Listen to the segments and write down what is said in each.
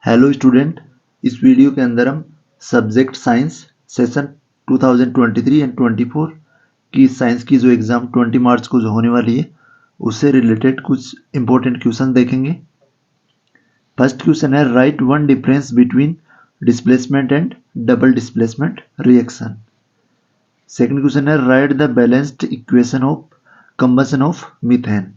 Hello student, इस video के अंदर हम सब्जेक्ट साइंस सेशन 2023 एंड 24 की साइंस की जो एग्ज़ाम 20 मार्च को जो होने वाली है उससे रिलेटेड कुछ इंपॉर्टेंट क्वेश्चन देखेंगे। फर्स्ट क्वेश्चन है, write one difference between displacement and double displacement reaction. Second question है, write the balanced equation of combustion of methane.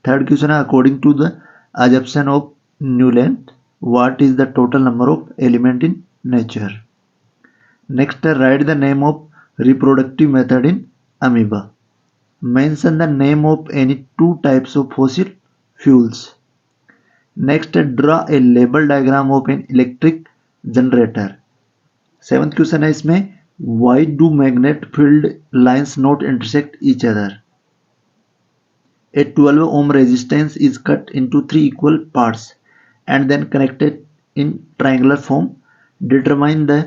Third question है, according to the assumption of Newland, what is the total number of element in nature? Next, write the name of reproductive method in amoeba. Mention the name of any two types of fossil fuels. Next, draw a label diagram of an electric generator. Seventh question है इसमें, why do magnet field lines not intersect each other? A 12 ohm resistance is cut into 3 equal parts and then connected in triangular form. Determine the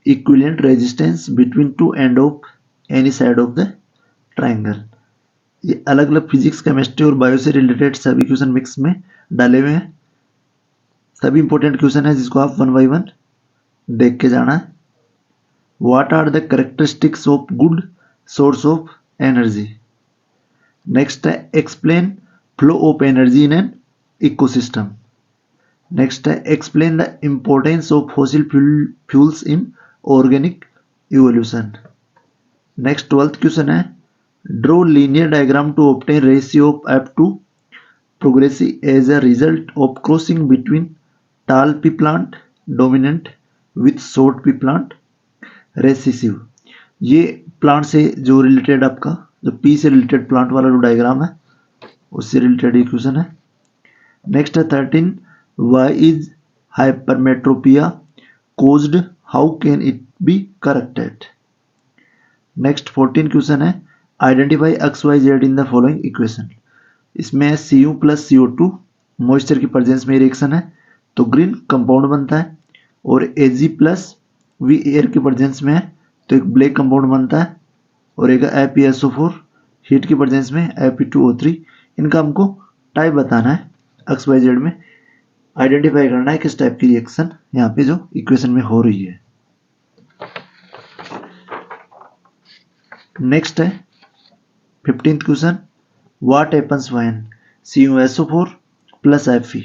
equivalent resistance between two ends of any side of the triangle. ये अलग अलग physics, chemistry और bio से related सभी question mix में डाले हुए हैं। सभी इंपॉर्टेंट क्वेश्चन है जिसको आप वन बाई वन देख के जाना है। What are the characteristics of good source of energy. Next है, explain flow of energy in an ecosystem. Next है, explain the importance of fossil fuels in organic evolution. Next 12th question है, draw linear diagram to obtain ratio of F two progressive as a result of crossing between tall pea plant dominant with short pea plant recessive. ये plant से जो related आपका जो P से related plant वाला जो diagram है उससे रिलेटेड इक्वेशन है। नेक्स्ट है 13, why is hypermetropia caused, how can it be corrected. Next 14 question है, identify X Y Z in the following equation. इसमें Cu प्लस CO2 मॉइस्चर की प्रेजेंस में रिएक्शन है तो ग्रीन कंपाउंड बनता है, और Ag प्लस V एयर की प्रेजेंस में है तो एक ब्लैक कंपाउंड बनता है, और एक FeSO4 हीट की प्रेजेंस में Fe2O3। इनका हमको टाइप बताना है, एक्स वाई जेड में आइडेंटिफाई करना है किस टाइप की रिएक्शन यहाँ पे जो इक्वेशन में हो रही है। नेक्स्ट है 15th question, what happens when CuSO4 plus Fe,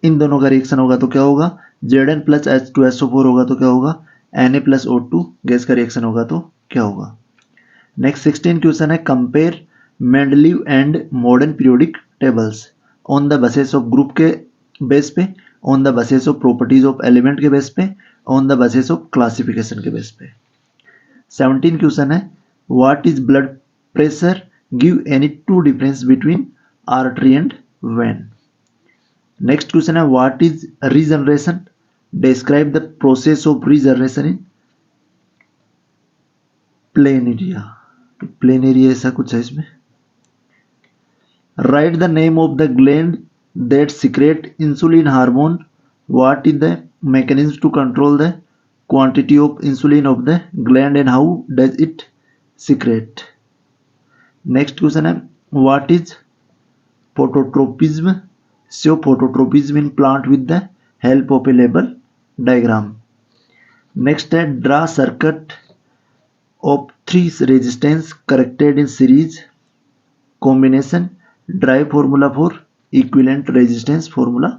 इन दोनों का रिएक्शन होगा तो क्या होगा, Zn प्लस H2SO4 होगा तो क्या होगा, Na प्लस O2 गैस का रिएक्शन होगा तो क्या होगा। नेक्स्ट 16 क्वेश्चन है, compare Mendeleev and modern periodic tables on the basis of group के बेस पे, on the basis of properties of element के बेस पे, on the basis of classification के बेस पे। 17 क्वेश्चन है, what is blood pressure, give any two difference between artery and when. Next question है, what is regeneration, describe the process of regeneration in planaria. Planaria ऐसा कुछ है इसमें। Write the name of the gland that secrete insulin hormone, what is the mechanism to control the quantity of insulin of the gland and how does it secrete. Next question है, what is phototropism, show phototropism in plant with the help of a label diagram. Next है, draw circuit of 3 resistance corrected in series combination, drive formula for equivalent resistance formula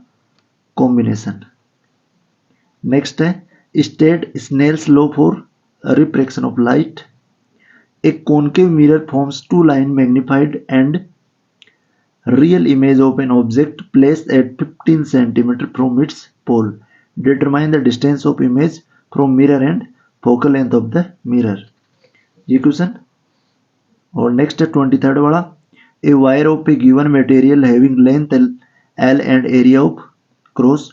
combination. Next है, state Snell's law for refraction of light. A concave mirror forms two line magnified and real image of an object placed at 15 cm from its pole. Determine the distance of image from mirror and focal length of the mirror. ये क्वेश्चन। और next है 23rd वाला, a wire of a given material having length L and area of cross,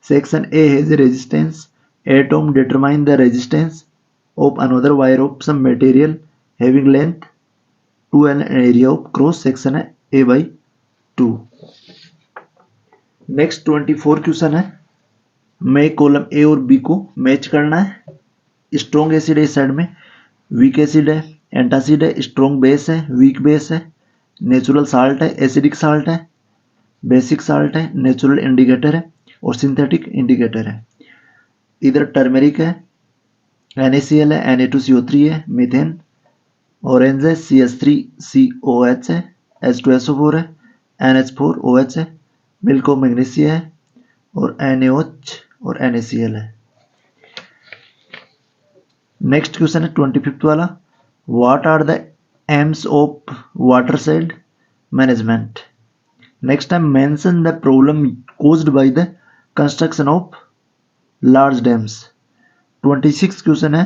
section A has resistance 8 ohm, determine the resistance of another wire of some material having length 2L and area of cross, section है A/2। Next 24 question है, मैं column A और B को match करना है। Strong acid है इस side में, वीक एसिड है, एंटासिड है, स्ट्रॉन्ग बेस है, वीक बेस है, नेचुरल साल्ट है, एसिडिक साल्ट है, बेसिक साल्ट है, नेचुरल इंडिकेटर है, और सिंथेटिक इंडिकेटर है। इधर टर्मेरिक है, NaCl है, Na2CO3 है, मीथेन, ऑरेंज है, CH3COH है, H2SO4 है, NH4OH है, मिल्क ऑफ मैग्नीशिया है और NaOH और NaCl है। नेक्स्ट क्वेश्चन है 25th वाला, what are the aims of watershed management. Next time mention the problem caused by the construction of large dams। 26 question है,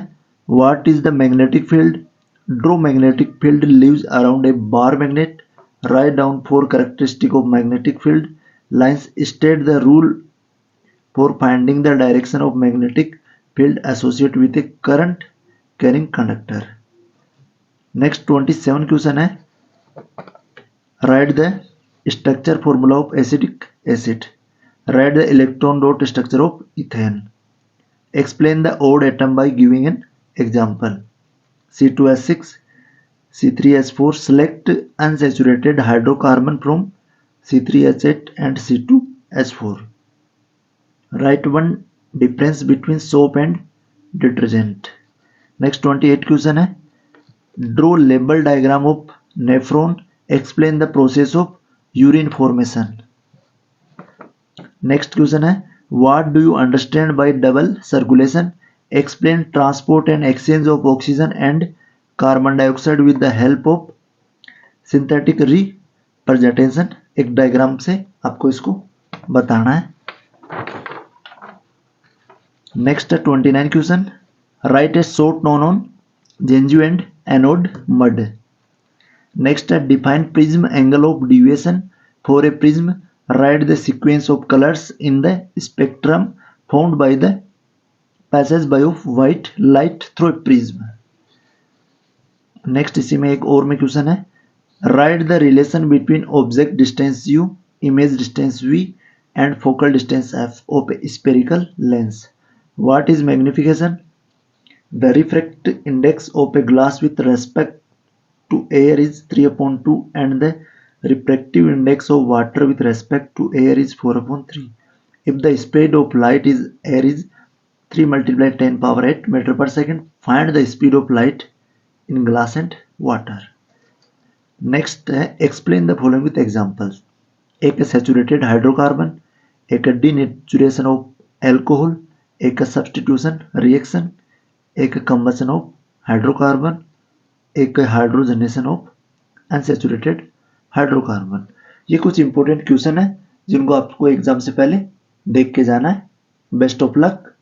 what is the magnetic field, draw magnetic field lives around a bar magnet, write down 4 characteristic of magnetic field lines, state the rule for finding the direction of magnetic field associated with a current carrying conductor। Next 27 question है, write the structure formula of acidic acid, write the electron dot structure of ethane, explain the odd atom by giving an example. C2H6, C3H4, select unsaturated hydrocarbon from C3H8 and C2H4, write one difference between soap and detergent। Next 28 question है, draw label diagram of nephron, explain the process of urine formation. Next question है, what do you understand by double circulation, explain transport and exchange of oxygen and carbon dioxide with the help of synthetic representation. एक diagram से आपको इसको बताना है। Next 29 question, write a short note on जेंजू and anode mud. Next है, define prism angle of deviation for a prism, write the sequence of colours in the spectrum found by the passage by of white light through a prism. Next इसी में एक और में question है, write the relation between object distance u, image distance v and focal distance f of a spherical lens. What is magnification, the refract index of a glass with respect to air is 3/2 and the refractive index of water with respect to air is 4/3. If the speed of light is air is 3 × 10⁸ meter per second, find the speed of light in glass and water। Next है, explain the following with examples. एक saturated hydrocarbon, एक denaturation of alcohol, एक substitution reaction, एक combustion of hydrocarbon, एक hydrogenation of unsaturated hydrocarbon. ये कुछ important question है जिनको आपको एग्जाम से पहले देख के जाना है। Best of luck.